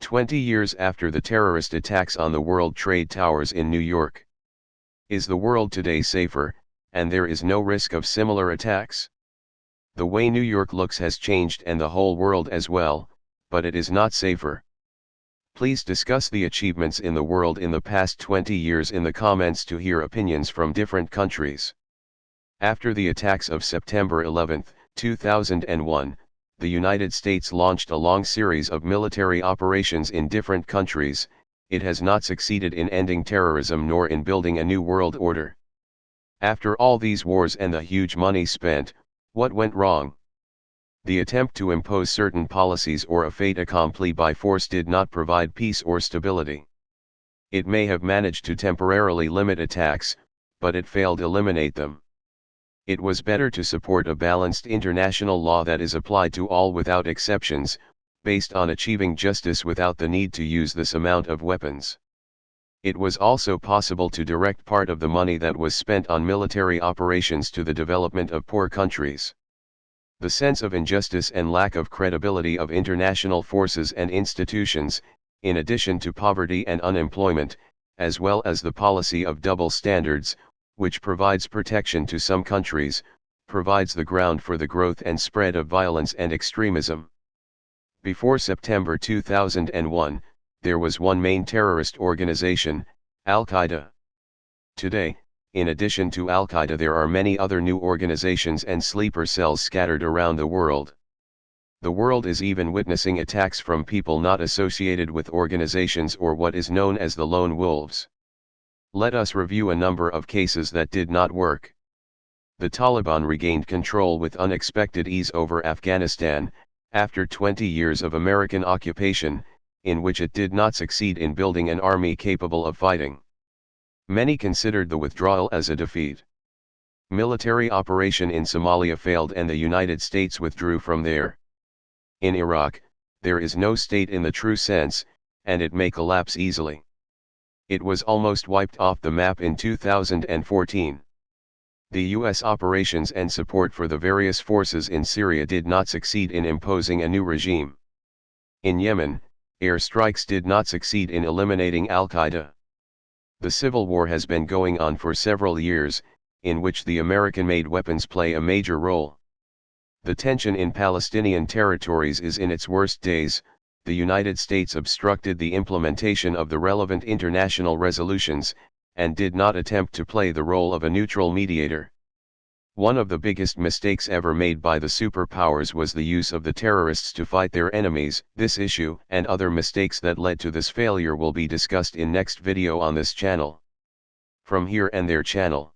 20 years after the terrorist attacks on the World Trade Towers in New York. Is the world today safer, and there is no risk of similar attacks? The way New York looks has changed and the whole world as well, but it is not safer. Please discuss the achievements in the world in the past 20 years in the comments to hear opinions from different countries. After the attacks of September 11, 2001, the United States launched a long series of military operations in different countries. It has not succeeded in ending terrorism nor in building a new world order. After all these wars and the huge money spent, what went wrong? The attempt to impose certain policies or a fait accompli by force did not provide peace or stability. It may have managed to temporarily limit attacks, but it failed to eliminate them. It was better to support a balanced international law that is applied to all without exceptions, based on achieving justice without the need to use this amount of weapons. It was also possible to direct part of the money that was spent on military operations to the development of poor countries. The sense of injustice and lack of credibility of international forces and institutions, in addition to poverty and unemployment, as well as the policy of double standards, which provides protection to some countries, provides the ground for the growth and spread of violence and extremism. Before September 2001, there was one main terrorist organization, Al-Qaeda. Today, in addition to Al-Qaeda, there are many other new organizations and sleeper cells scattered around the world. The world is even witnessing attacks from people not associated with organizations or what is known as the lone wolves. Let us review a number of cases that did not work. The Taliban regained control with unexpected ease over Afghanistan, after 20 years of American occupation, in which it did not succeed in building an army capable of fighting. Many considered the withdrawal as a defeat. Military operation in Somalia failed and the United States withdrew from there. In Iraq, there is no state in the true sense, and it may collapse easily. It was almost wiped off the map in 2014. The U.S. operations and support for the various forces in Syria did not succeed in imposing a new regime. In Yemen, airstrikes did not succeed in eliminating Al-Qaeda. The civil war has been going on for several years, in which the American-made weapons play a major role. The tension in Palestinian territories is in its worst days. The United States obstructed the implementation of the relevant international resolutions, and did not attempt to play the role of a neutral mediator. One of the biggest mistakes ever made by the superpowers was the use of the terrorists to fight their enemies. This issue and other mistakes that led to this failure will be discussed in next video on this channel. From here and their channel.